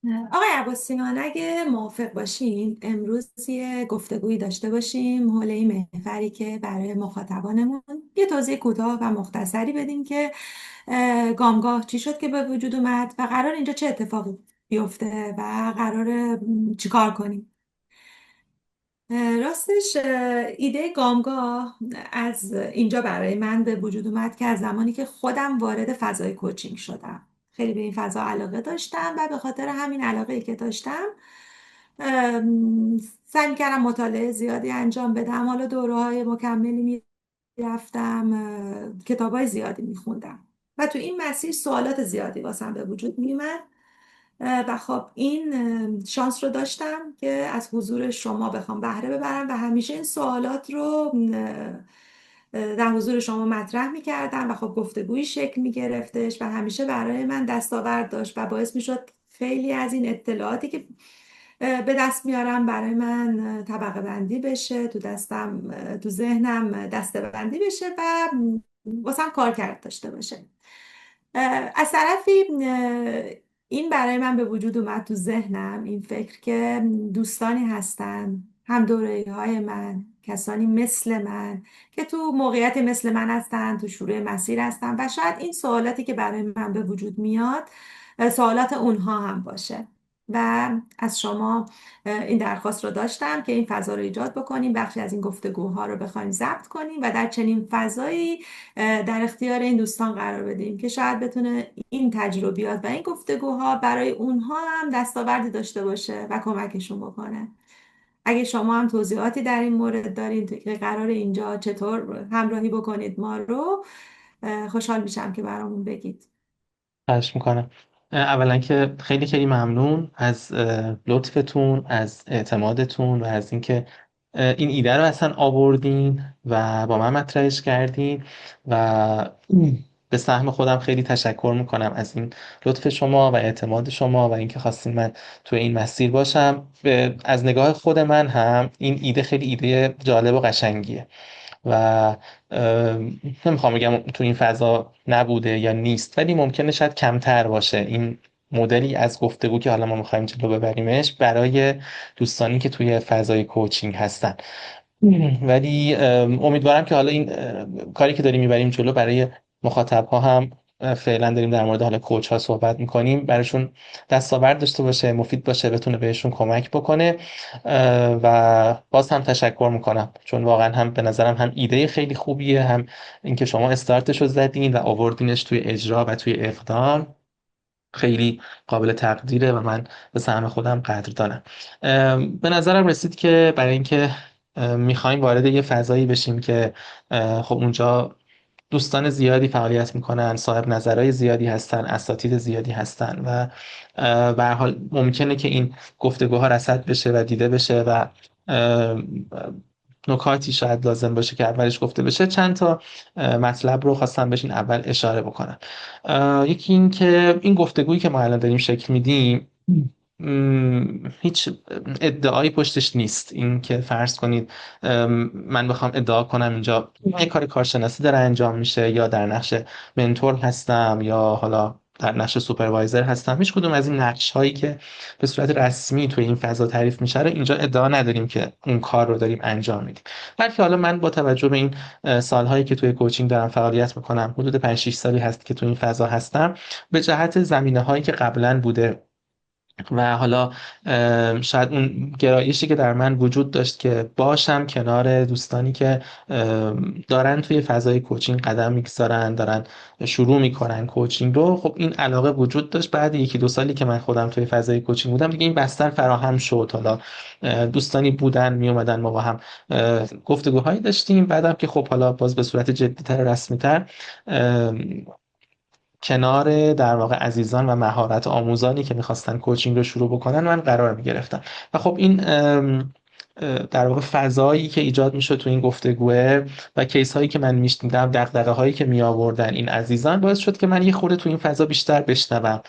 آقای عباسیان، اگه موافق باشین امروز یه گفتگویی داشته باشیم حول این محوری که برای مخاطبانمون یه توضیح کوتاه و مختصری بدیم که گامگاه چی شد که به وجود اومد و قرار اینجا چه اتفاقی بیفته و قرار چیکار کنیم. راستش ایده گامگاه از اینجا برای من به وجود اومد که از زمانی که خودم وارد فضای کوچینگ شدم خیلی به این فضا علاقه داشتم و به خاطر همین علاقه که داشتم سعی کردم مطالعه زیادی انجام بدم. حالا دوره های مکملی میرفتم، کتاب های زیادی میخوندم و تو این مسیر سوالات زیادی واسم به وجود میومد. و خب این شانس رو داشتم که از حضور شما بخوام بهره ببرم و همیشه این سوالات رو در حضور شما مطرح می کردم و خب گفتگویی شکل می گرفتش و همیشه برای من دستاورد داشت و باعث می شد خیلی از این اطلاعاتی که به دست میارم برای من طبقه بندی بشه تو دستم، تو ذهنم دسته بندی بشه و واسم کار کرد داشته باشه. از طرفی این برای من به وجود اومد تو ذهنم این فکر که دوستانی هستن هم دوره های من، کسانی مثل من که تو موقعیت مثل من هستن، تو شروع مسیر هستن و شاید این سوالاتی که برای من به وجود میاد سوالات اونها هم باشه. و از شما این درخواست رو داشتم که این فضا رو ایجاد بکنیم، بخشی از این گفتگوها رو بخوایم ضبط کنیم و در چنین فضایی در اختیار این دوستان قرار بدیم که شاید بتونه این تجربیات و این گفتگوها برای اونها هم دستاوردی داشته باشه و کمکشون بکنه. اگه شما هم توضیحاتی در این مورد دارین که قرار اینجا چطور همراهی بکنید ما رو، خوشحال میشم که برامون بگید. خواهش میکنم. اولا که خیلی خیلی ممنون از لطفتون، از اعتمادتون و از اینکه این ایده رو اصلا آوردین و با من مطرحش کردین و به سهم خودم خیلی تشکر میکنم از این لطف شما و اعتماد شما و اینکه خواستین من تو این مسیر باشم. از نگاه خود من هم این ایده خیلی ایده جالب و قشنگیه و نمیخوام بگم تو این فضا نبوده یا نیست، ولی ممکنه شاید کمتر باشه این مدلی از گفتگو که حالا ما میخوایم جلو ببریمش برای دوستانی که توی فضای کوچینگ هستن. ولی امیدوارم که حالا این کاری که داریم میبریم جلو برای مخاطب ها هم فعلا داریم در مورد حالا کوچ ها صحبت میکنیم براشون دستاورد داشته باشه، مفید باشه، بتونه بهشون کمک بکنه. و باز هم تشکر میکنم چون واقعا هم به نظرم هم ایده خیلی خوبیه، هم اینکه شما استارتش رو زدین و آوردینش توی اجرا و توی اقدام خیلی قابل تقدیره و من به سهم خودم قدردانم. به نظرم رسید که برای اینکه میخوایم وارد یه فضایی بشیم که خب اونجا دوستان زیادی فعالیت میکنن، صاحب نظرهای زیادی هستن، اساتید زیادی هستن و به هر حال ممکنه که این گفتگوها رصد بشه و دیده بشه و اه، نکاتی شاید لازم باشه که اولش گفته بشه. چند تا مطلب رو خواستم بهش این اول اشاره بکنم. یکی این که این گفتگویی که ما الان داریم شکل میدیم هیچ ادعایی پشتش نیست. این که فرض کنید من بخوام ادعا کنم اینجا یه کار کارشناسی داره انجام میشه یا در نقش منتور هستم یا حالا در نقش سوپروایزر هستم، هیچ کدوم از این نقش هایی که به صورت رسمی توی این فضا تعریف میشه رو اینجا ادعا نداریم که اون کار رو داریم انجام میدیم. بلکه حالا من با توجه به این سالهایی که توی کوچینگ دارم فعالیت میکنم، حدود 5 6 سالی هست که توی این فضا هستم، به جهت زمینه هایی که قبلا بوده و حالا شاید اون گرایشی که در من وجود داشت که باشم کنار دوستانی که دارن توی فضای کوچینگ قدم میگذارن، دارن شروع میکنن کوچینگ رو، خب این علاقه وجود داشت. بعد یکی دو سالی که من خودم توی فضای کوچینگ بودم دیگه این بستر فراهم شد. حالا دوستانی بودن می اومدن، ما با هم گفتگوهایی داشتیم. بعدم که خب حالا باز به صورت جدی‌تر و رسمی‌تر کنار در واقع عزیزان و مهارت آموزانی که میخواستن کوچینگ رو شروع بکنن من قرار میگرفتم و خب این در واقع فضایی که ایجاد میشه تو این گفتگوه و کیس هایی که من میشنیدم، دغدغه هایی که می آوردن این عزیزان، باعث شد که من یه خورده تو این فضا بیشتر بشنوم.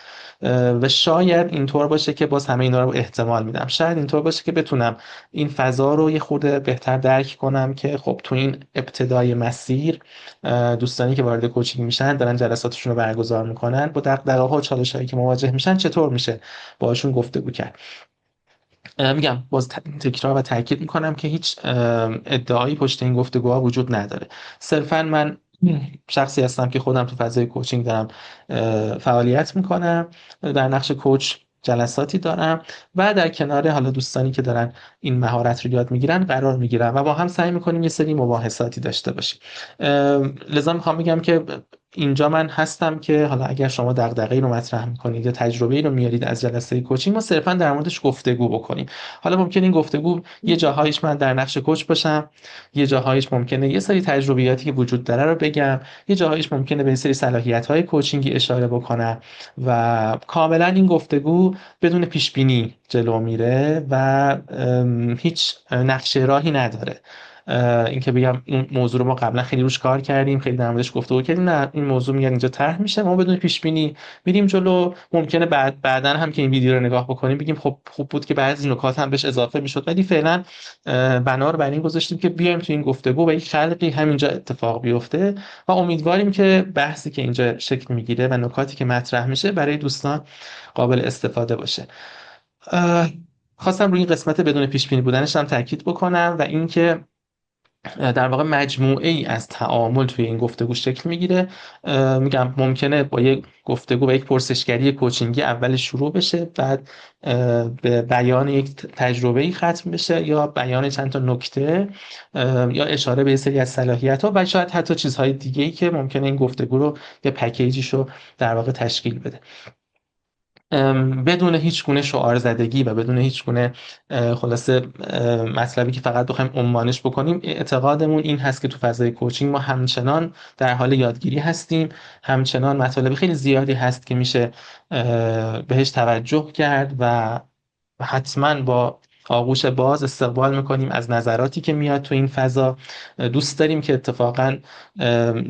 و شاید اینطور باشه که باز همه اینا رو احتمال میدم، شاید اینطور باشه که بتونم این فضا رو یه خورده بهتر درک کنم که خب تو این ابتدای مسیر دوستانی که وارد کوچینگ میشن، دارن جلساتشون رو برگزار میکنن، با دغدغه‌ها و چالش‌هایی که مواجه میشن چطور میشه باشون گفتگو کرد. میگم باز تکرار و تاکید میکنم که هیچ ادعایی پشت این گفتگوها وجود نداره. صرفا من شخصی هستم که خودم تو فضای کوچینگ دارم فعالیت میکنم، در نقش کوچ جلساتی دارم و در کنار حالا دوستانی که دارن این مهارت رو یاد میگیرن قرار میگیرم و با هم سعی میکنیم یه سری مباحثاتی داشته باشیم. لذا میخوام بگم که اینجا من هستم که حالا اگر شما دغدغه‌ای رو مطرح میکنید یا تجربه‌ای رو میارید از جلسه کوچینگ، ما صرفا در موردش گفتگو بکنیم. حالا ممکنه این گفتگو یه جاهایش من در نقش کوچ باشم، یه جاهایش ممکنه یه سری تجربیاتی که وجود داره رو بگم، یه جاهایش ممکنه به یه سری صلاحیت‌های کوچینگی اشاره بکنم و کاملا این گفتگو بدون پیش بینی جلو میره و هیچ نقشه راهی نداره. اینکه بگم این موضوع رو ما قبلا خیلی روش کار کردیم، خیلی در موردش گفتگو کردیم، نه این موضوع میاد اینجا طرح میشه، ما بدون پیش بینی میریم جلو. ممکنه بعدا هم که این ویدیو رو نگاه بکنیم بگیم خب خوب بود که بعضی نکات هم بهش اضافه میشد، ولی فعلا بنا رو بر این گذاشتیم که بیایم تو این گفتگو و یک خلقی همینجا اتفاق بیفته و امیدواریم که بحثی که اینجا شکل میگیره و نکاتی که مطرح میشه برای دوستان قابل استفاده باشه. خواستم روی این قسمت بدون پیش بینی بودنش هم تاکید بکنم و اینکه در واقع مجموعه ای از تعامل توی این گفتگو شکل میگیره. میگم ممکنه با یک گفتگو و یک پرسشگری کوچینگی اول شروع بشه، بعد به بیان یک تجربه ای ختم بشه یا بیان چند تا نکته یا اشاره به یه سری از صلاحیت ها و شاید حتی چیزهای دیگه ای که ممکنه این گفتگو رو یه پکیجیشو در واقع تشکیل بده. بدون هیچ گونه شعار زدگی و بدون هیچ گونه خلاصه مطلبی که فقط بخوایم عنوانش بکنیم، اعتقادمون این هست که تو فضای کوچینگ ما همچنان در حال یادگیری هستیم، همچنان مطالب خیلی زیادی هست که میشه بهش توجه کرد و حتما با آغوش باز استقبال میکنیم از نظراتی که میاد تو این فضا. دوست داریم که اتفاقا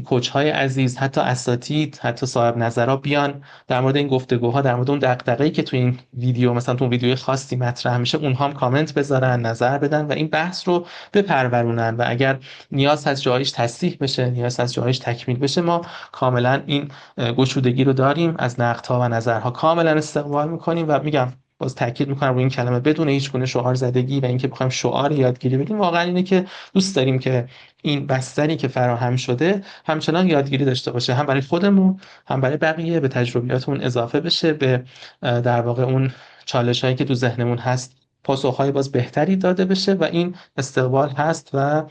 کوچ های عزیز، حتی اساتید، حتی صاحب نظرها بیان در مورد این گفتگوها، در مورد اون دغدغه‌ای که تو این ویدیو مثلا تو ویدیوی خاصی مطرح میشه، اونها هم کامنت بذارن، نظر بدن و این بحث رو بپرورونن و اگر نیاز هست جایش تصحیح بشه، نیاز هست جایش تکمیل بشه، ما کاملا این گشودگی رو داریم، از نقدها و نظرها کاملا استقبال میکنیم و میگم باز تاکید میکنم روی این کلمه بدون هیچ گونه شعار زدگی و اینکه بخوایم شعار یادگیری بدیم. واقعا اینه که دوست داریم که این بستری که فراهم شده همچنان یادگیری داشته باشه، هم برای خودمون هم برای بقیه، به تجربیاتمون اضافه بشه، به در واقع اون چالش هایی که تو ذهنمون هست پاسخهای باز بهتری داده بشه و این استقبال هست و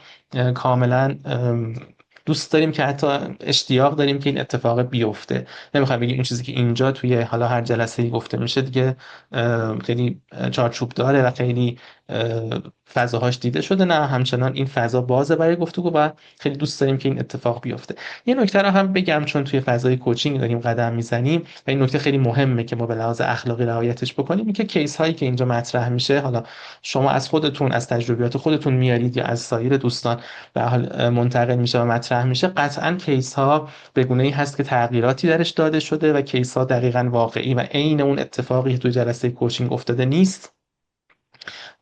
کاملا دوست داریم که حتی اشتیاق داریم که این اتفاق بیفته. نمیخوام بگیم این چیزی که اینجا توی حالا هر جلسه‌ای گفته میشه دیگه خیلی چارچوب داره و خیلی فضاهاش دیده شده، نه، همچنان این فضا بازه برای گفتگو و خیلی دوست داریم که این اتفاق بیفته. یه نکته رو هم بگم چون توی فضای کوچینگ داریم قدم میزنیم و این نکته خیلی مهمه که ما به لحاظ اخلاقی رعایتش بکنیم، این که کیس هایی که اینجا مطرح میشه، حالا شما از خودتون، از تجربیات خودتون میارید یا از سایر دوستان به حال منتقل میشه و مطرح میشه، قطعا کیس ها به گونه‌ای هست که تغییراتی درش داده شده و کیس ها دقیقاً واقعی و عین اون اتفاقی که توی جلسه کوچینگ افتاده نیست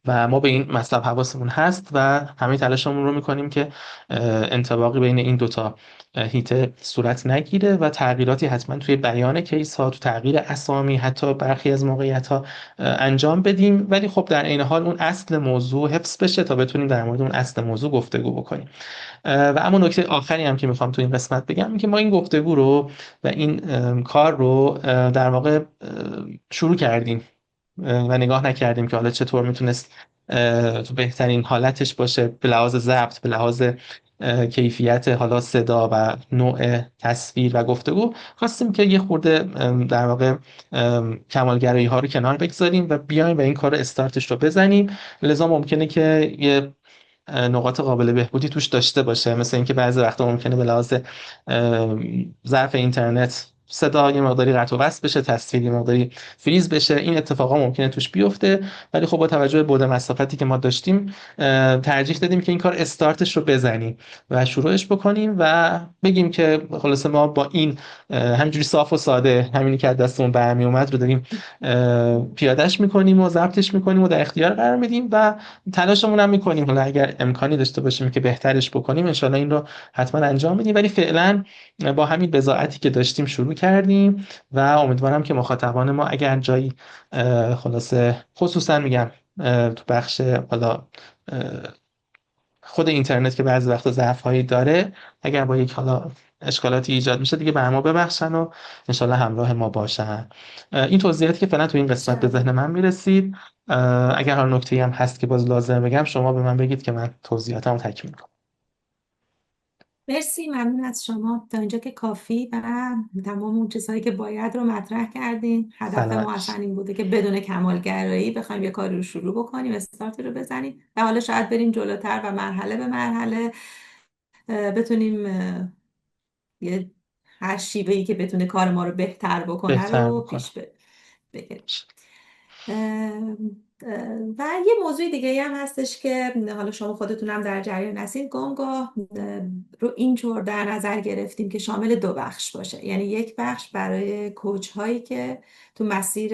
و ما به این مطلب حواسمون هست و همه تلاشمون رو میکنیم که انطباقی بین این دوتا هیته صورت نگیره و تغییراتی حتما توی بیان کیس ها، تو تغییر اسامی، حتی برخی از موقعیت ها انجام بدیم، ولی خب در عین حال اون اصل موضوع حفظ بشه تا بتونیم در مورد اون اصل موضوع گفتگو بکنیم. و اما نکته آخری هم که میخوام تو این قسمت بگم این که ما این گفتگو رو و این کار رو در واقع شروع کردیم و نگاه نکردیم که حالا چطور میتونست تو بهترین حالتش باشه، به لحاظ ضبط، به لحاظ کیفیت حالا صدا و نوع تصویر و گفتگو. خواستیم که یه خورده در واقع کمالگرایی ها رو کنار بگذاریم و بیایم و این کار استارتش رو بزنیم. لذا ممکنه که یه نقاط قابل بهبودی توش داشته باشه، مثل اینکه بعضی وقتا ممکنه به لحاظ ظرف اینترنت صدا یه مقداری قطع و وصل بشه، تصویر یه مقداری فریز بشه، این اتفاقا ممکنه توش بیفته. ولی خب با توجه به بعد مسافتی که ما داشتیم ترجیح دادیم که این کار استارتش رو بزنیم و شروعش بکنیم و بگیم که خلاصه ما با این همینجوری صاف و ساده همینی که از دستمون برمی اومد رو داریم پیادهش میکنیم و ضبطش میکنیم و در اختیار قرار میدیم و تلاشمون هم میکنیم حالا اگر امکانی داشته باشیم که بهترش بکنیم انشالله این رو حتما انجام میدیم. ولی فعلا با همین بضاعتی که داشتیم شروع کردیم و امیدوارم که مخاطبان ما اگر جایی خلاصه خصوصا میگم تو بخش حالا خود اینترنت که بعضی وقتا ضعف‌هایی داره، اگر با یک حالا اشکالاتی ایجاد میشه دیگه به ما ببخشن و انشالله همراه ما باشن. این توضیحاتی که فعلا تو این قسمت به ذهن انشالله. من میرسید. اگر حالا نکته‌ای هم هست که باز لازم بگم شما به من بگید که من توضیحاتمو تکمیل کنم. مرسی، ممنون از شما. تا اینجا که کافی و تمام اون چیزهایی که باید رو مطرح کردیم. هدف ما سلامت اصلا این بوده که بدون کمالگرایی بخوایم یه کاری رو شروع بکنیم، استارتی رو بزنیم و حالا شاید بریم جلوتر و مرحله به مرحله بتونیم یه هر شیوهی که بتونه کار ما رو بهتر بکنه بهتر رو بکنم. پیش بگیریم. و یه موضوع دیگه هم هستش که حالا شما خودتونم در جریان هستین، گاهی رو اینطور در نظر گرفتیم که شامل دو بخش باشه. یعنی یک بخش برای کوچ هایی که تو مسیر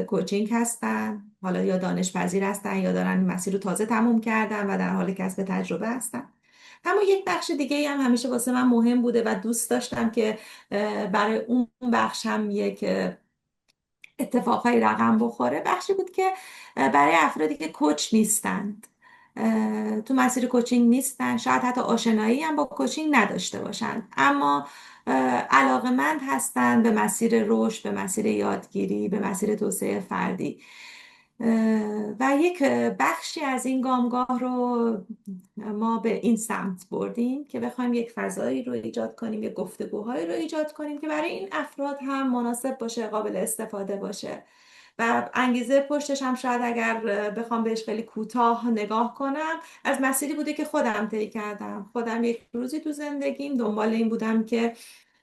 کوچینگ هستن، حالا یا دانش پذیر هستن یا دارن این مسیر رو تازه تموم کردن و در حال کسب تجربه هستن. اما یک بخش دیگه هم همیشه واسه من مهم بوده و دوست داشتم که برای اون بخش هم یک اتفاقهای رقم بخوره. بخشی بود که برای افرادی که کوچ نیستند، تو مسیر کوچینگ نیستن، شاید حتی آشنایی هم با کوچینگ نداشته باشند، اما علاقمند هستند به مسیر رشد، به مسیر یادگیری، به مسیر توسعه فردی. و یک بخشی از این گامگاه رو ما به این سمت بردیم که بخوایم یک فضایی رو ایجاد کنیم، یک گفتگوهایی رو ایجاد کنیم که برای این افراد هم مناسب باشه، قابل استفاده باشه. و انگیزه پشتش هم شاید اگر بخوام بهش خیلی کوتاه نگاه کنم، از مسیری بوده که خودم طی کردم. خودم یک روزی تو زندگیم دنبال این بودم که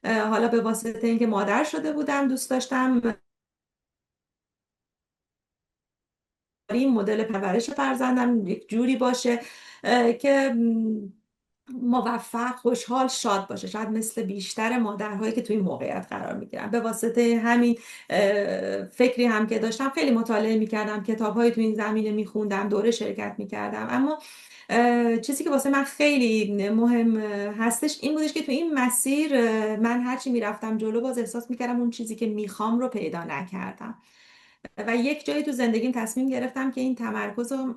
حالا به واسطه اینکه مادر شده بودم دوست داشتم این مدل پرورش فرزندم یک جوری باشه که موفق، خوشحال، شاد باشه، شاید مثل بیشتر مادرهایی که توی این موقعیت قرار میگیرن. به واسطه همین فکری هم که داشتم خیلی مطالعه میکردم، کتابهایی تو این زمینه میخوندم، دوره شرکت میکردم. اما چیزی که واسه من خیلی مهم هستش این بودش که تو این مسیر من هرچی میرفتم جلو باز احساس میکردم اون چیزی که میخوام رو پیدا نکردم. و یک جایی تو زندگیم تصمیم گرفتم که این تمرکز رو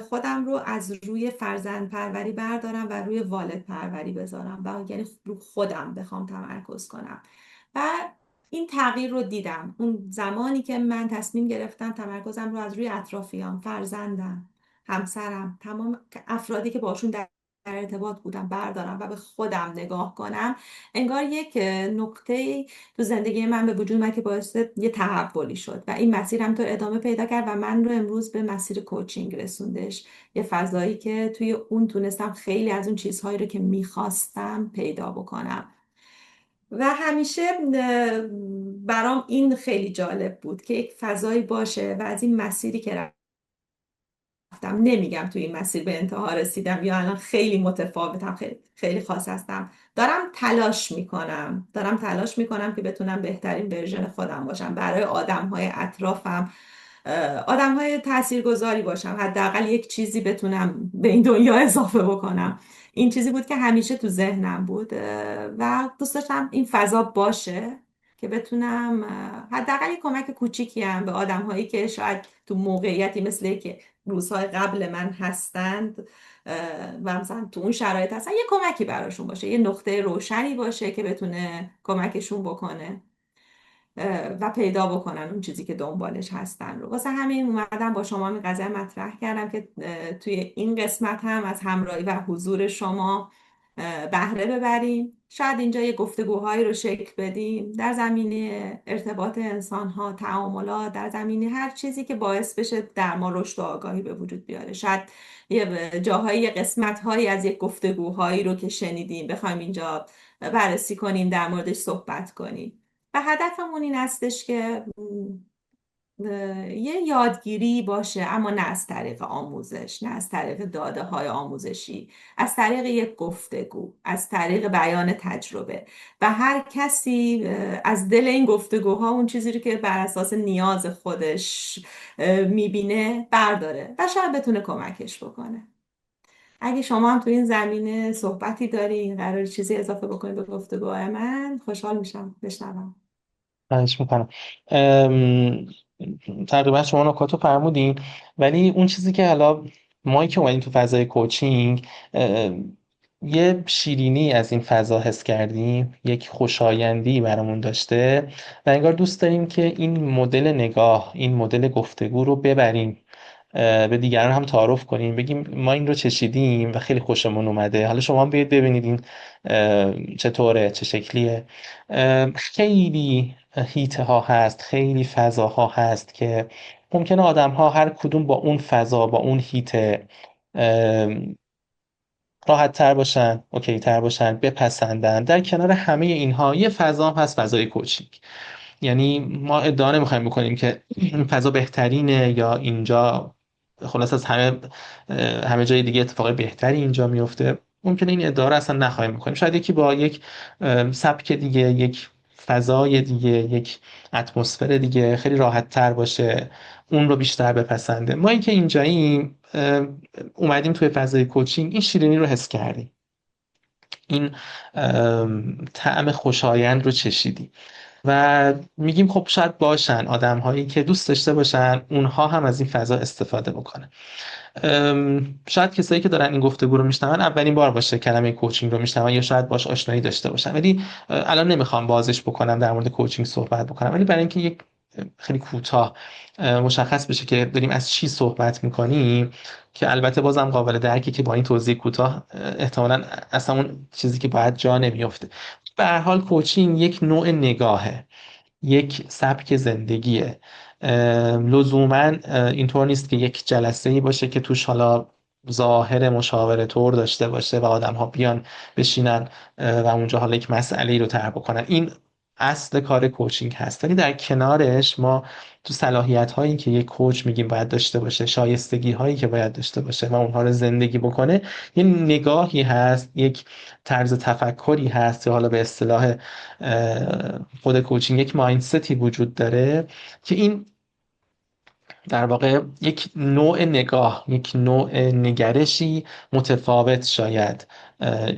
خودم رو از روی فرزند پروری بردارم و روی والد پروری بذارم و یعنی رو خودم بخوام تمرکز کنم. و این تغییر رو دیدم اون زمانی که من تصمیم گرفتم تمرکزم رو از روی اطرافیان، فرزندم، همسرم، تمام افرادی که باشون در ارتباط بودم بردارم و به خودم نگاه کنم. انگار یک نقطه تو زندگی من به وجود اومد که باعث یه تحولی شد و این مسیر همطور ادامه پیدا کرد و من رو امروز به مسیر کوچینگ رسوندش. یه فضایی که توی اون تونستم خیلی از اون چیزهایی رو که میخواستم پیدا بکنم. و همیشه برام این خیلی جالب بود که یک فضایی باشه و از این مسیری که رفتم، نمیگم توی این مسیر به انتها رسیدم یا الان خیلی متفاوتم، خیلی خیلی خاص هستم، دارم تلاش میکنم که بتونم بهترین ورژن خودم باشم برای آدمهای اطرافم، آدمهای تاثیرگذاری باشم، حداقل یک چیزی بتونم به این دنیا اضافه بکنم. این چیزی بود که همیشه تو ذهنم بود و دوست داشتم این فضا باشه که بتونم حداقل یک کمک کوچیکی هم به آدمهایی که شاید تو موقعیتی مثل که روزهای قبل من هستند و مثلا تو اون شرایط هستن، یه کمکی براشون باشه، یه نقطه روشنی باشه که بتونه کمکشون بکنه و پیدا بکنن اون چیزی که دنبالش هستن رو. واسه همین اومدم با شما این قضیه مطرح کردم که توی این قسمت هم از همراهی و حضور شما بهره ببریم. شاید اینجا یه گفتگوهایی رو شکل بدیم در زمینه ارتباط انسان‌ها، تعاملات، در زمینه هر چیزی که باعث بشه در ما رشد و آگاهی به وجود بیاره. شاید یه جاهایی، یه قسمت‌هایی از یک گفتگوهایی رو که شنیدیم بخوایم اینجا بررسی کنیم، در موردش صحبت کنیم. و هدفمون این هستش که یه یادگیری باشه، اما نه از طریق آموزش، نه از طریق داده های آموزشی، از طریق یک گفتگو، از طریق بیان تجربه، و هر کسی از دل این گفتگوها اون چیزی رو که بر اساس نیاز خودش میبینه برداره و شاید بتونه کمکش بکنه. اگه شما هم تو این زمینه صحبتی دارین، قرار چیزی اضافه بکنید به گفتگوهای من، خوشحال میشم بشنوم. خواهش میکنم. ام، تقریبا شما نکات رو فرمودین، ولی اون چیزی که حالا ما که اومدیم تو فضای کوچینگ، یه شیرینی از این فضا حس کردیم، یک خوشایندی برامون داشته و انگار دوست داریم که این مدل نگاه، این مدل گفتگو رو ببریم به دیگران هم تعارف کنیم، بگیم ما این رو چشیدیم و خیلی خوشمون اومده، حالا شما هم بیاید ببینید این چطوره، چه شکلیه. خیلی هیته ها هست، خیلی فضاها هست که ممکنه آدم ها هر کدوم با اون فضا، با اون هیته راحت تر باشن، اوکی تر باشن، بپسندن. در کنار همه اینها یه فضا هم هست، فضای کوچیک. یعنی ما ادعا نمیخوایم بکنیم که این فضا بهترینه یا اینجا خلاص از همه جای دیگه اتفاق بهتری اینجا میفته. ممکنه این ادعا رو اصلا نخواهیم بکنیم. شاید یکی با یک سبک دیگه، یک فضای دیگه، یک اتمسفر دیگه خیلی راحت تر باشه، اون رو بیشتر بپسنده. ما اینکه اینجاییم اومدیم توی فضای کوچینگ، این شیرینی رو حس کردیم، این طعم خوشایند رو چشیدیم و میگیم خب شاید باشن آدم هایی که دوست داشته باشن اونها هم از این فضا استفاده بکنن. شاید کسایی که دارن این گفتگو رو میشنون اولین بار باشه کلمه کوچینگ رو میشنون، یا شاید باش آشنایی داشته باشن، ولی الان نمیخوام بازش بکنم، در مورد کوچینگ صحبت بکنم، ولی برای اینکه یک خیلی کوتاه مشخص بشه که داریم از چی صحبت میکنیم، که البته بازم قابل درکه که با این توضیح کوتاه احتمالاً اصلا اون چیزی که باید جا نمیفته. به هر حال کوچینگ یک نوع نگاهه، یک سبک زندگیه. لزوما اینطور نیست که یک جلسه ای باشه که توش حالا ظاهر مشاوره طور داشته باشه و آدم ها بیان بشینن و اونجا حالا یک مسئله ای رو طرح بکنن. این اصل کار کوچینگ هست، ولی در کنارش ما تو صلاحیت هایی که یک کوچ میگیم باید داشته باشه، شایستگی هایی که باید داشته باشه و اونها رو زندگی بکنه، یه نگاهی هست، یک طرز تفکری هست، یا حالا به اصطلاح خود کوچینگ یک مایندستی وجود داره که این در واقع یک نوع نگاه، یک نوع نگرشی متفاوت شاید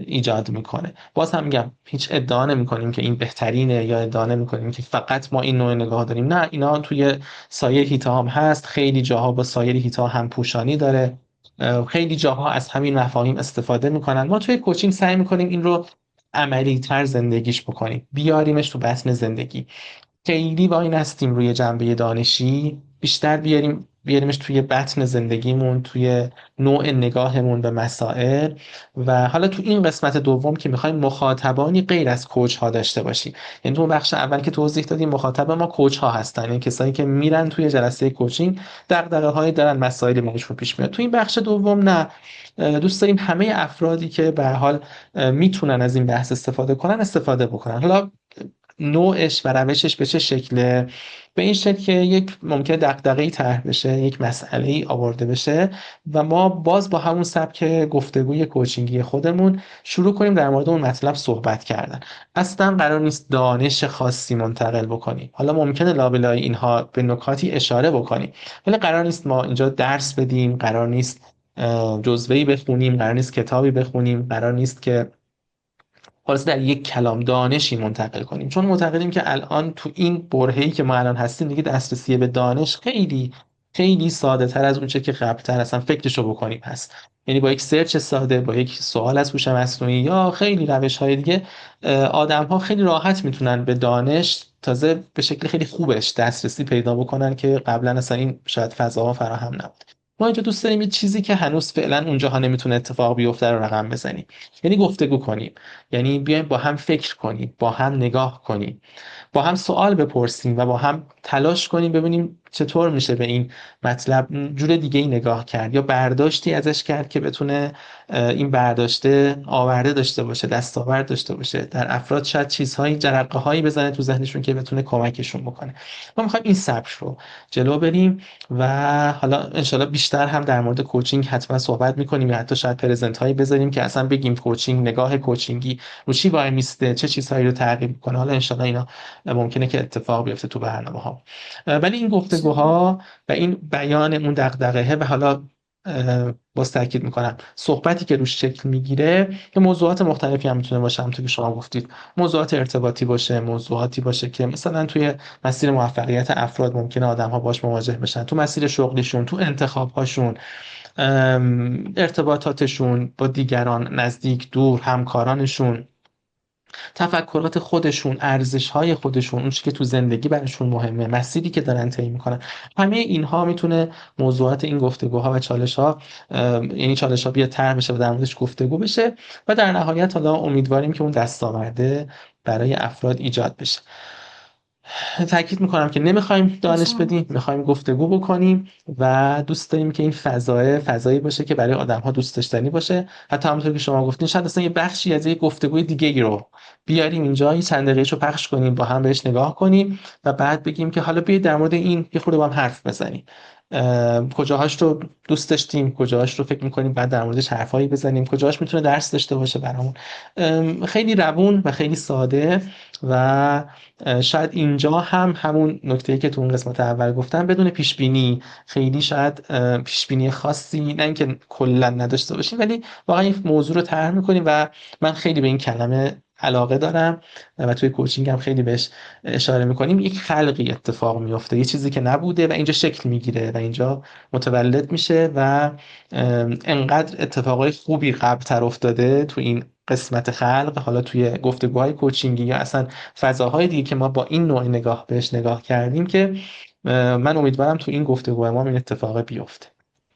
ایجاد میکنه. باز هم میگم هیچ ادعا نمیکنیم که این بهترینه، یا ادعا نمیکنیم که فقط ما این نوع نگاه داریم. نه، اینا توی سایر هیتا هم هست، خیلی جاها با سایر هیتا هم پوشانی داره، خیلی جاها از همین مفاهیم استفاده میکنن. ما توی کوچینگ سعی میکنیم این رو عملی تر زندگیش بکنیم، بیاریمش تو بطن زندگی. خیلی وای نستیم روی جنبه دانشی، بیشتر بیاریمش توی بطن زندگیمون، توی نوع نگاهمون به مسائل. و حالا تو این قسمت دوم که میخوایم مخاطبانی غیر از کوچ ها داشته باشیم، یعنی تو بخش اول که توضیح دادیم مخاطب ما کوچ ها هستن، یعنی کسایی که میرن توی جلسه کوچینگ دغدغه هایی دارن، مسائلی براشون پیش میاد. تو این بخش دوم نه، دوست داریم همه افرادی که به هر حال میتونن از این بحث استفاده کنن استفاده بکنن. حالا نوعش و روشش به چه شکله؟ به این شکل که یک ممکن دغدغه‌ای طرح بشه، یک مسئله‌ای آورده بشه و ما باز با همون سبک گفتگوی کوچینگی خودمون شروع کنیم در مورد اون مطلب صحبت کردن. اصلا قرار نیست دانش خاصی منتقل بکنیم، حالا ممکنه لابلای اینها به نکاتی اشاره بکنیم، ولی قرار نیست ما اینجا درس بدیم، قرار نیست جزوه‌ای بخونیم، قرار نیست کتابی بخونیم، قرار نیست که خلاص در یک کلام دانشی منتقل کنیم، چون معتقدیم که الان تو این برهه‌ای که ما الان هستیم دیگه دسترسی به دانش خیلی خیلی ساده تر از اونچه که قبل‌تر اصلا فکرشو بکنیم هست. یعنی با یک سرچ ساده، با یک سوال از هوش مصنوعی یا خیلی روش‌های دیگه، آدم‌ها خیلی راحت میتونن به دانش تازه به شکل خیلی خوبش دسترسی پیدا بکنن که قبلا اصلا این شاید فضاها فراهم نبود. ما اینجا دوست داریم یه چیزی که هنوز فعلا اونجاها نمیتونه اتفاق بیفته رو رقم بزنیم، یعنی گفتگو کنیم، یعنی بیایم با هم فکر کنیم، با هم نگاه کنیم، با هم سوال بپرسیم و با هم تلاش کنیم ببینیم چطور میشه به این مطلب جور دیگه ای نگاه کرد یا برداشتی ازش کرد که بتونه این برداشته آورده داشته باشه، دستاورد داشته باشه در افراد، شاید چیزهایی جرقه هایی بزنه تو ذهنشون که بتونه کمکشون بکنه. ما میخوایم این سبک رو جلو بریم و حالا انشالله بیشتر هم در مورد کوچینگ حتما صحبت میکنیم یا حتی شاید پرزنت هایی بذاریم که اصلا بگیم کوچینگ، نگاه کوچینگی رو چی وای میسته، چه چیزهایی رو تعقیب کنه. حالا انشالله اینا ممکنه که اتفاق بیفته تو برنامه ها. ولی این انشالله. گفتگوها و این بیان اون دغدغه و حالا باز تاکید میکنم صحبتی که روش شکل میگیره که موضوعات مختلفی هم میتونه باشه، همونطور که شما گفتید موضوعات ارتباطی باشه، موضوعاتی باشه که مثلا توی مسیر موفقیت افراد ممکنه آدم ها باش مواجه بشن، تو مسیر شغلیشون، تو انتخاب هاشون، ارتباطاتشون با دیگران، نزدیک دور، همکارانشون، تفکرات خودشون، ارزش‌های خودشون، اون چیزی که تو زندگی براشون مهمه، مسیری که دارن طی میکنن. همه اینها میتونه موضوعات این گفتگوها و چالش‌ها، یعنی چالش‌ها بیا طرح بشه و در موردش گفتگو بشه و در نهایت حالا امیدواریم که اون دستاورده برای افراد ایجاد بشه. تاکید میکنم که نمیخوایم دانش انشالله. بدیم، میخوایم گفتگو بکنیم و دوست داریم که این فضایی باشه که برای آدم ها دوست داشتنی باشه. حتی همونطور که شما گفتین شاید اصلا یه بخشی از یه گفتگوی دیگه ای رو بیاریم اینجا، یه چند دقیقه‌شو پخش کنیم، با هم بهش نگاه کنیم و بعد بگیم که حالا بیاید در مورد این یه خورده با هم حرف بزنیم. کجاهاش رو دوست داشتیم، کجاهاش رو فکر میکنیم بعد در موردش حرفایی بزنیم، کجاهاش میتونه درس داشته باشه برامون. خیلی روون و خیلی ساده و شاید اینجا هم همون نکته‌ای که تو اون قسمت اول گفتم، بدون پیش بینی، خیلی شاید پیش بینی خاصی نه اینکه کلا نداشته باشیم، ولی واقعا این موضوع رو طرح می‌کنیم و من خیلی به این کلمه علاقه دارم و توی کوچینگ هم خیلی بهش اشاره می‌کنیم. یک خلقی اتفاق میفته، یه چیزی که نبوده و اینجا شکل میگیره و اینجا متولد میشه و انقدر اتفاقای خوبی قبل‌تر افتاده تو این قسمت خلق، حالا توی گفتگوهای کوچینگی یا اصلا فضاهای دیگه که ما با این نوع نگاه بهش نگاه کردیم، که من امیدوارم تو این گفتگو ما این اتفاق بیفته.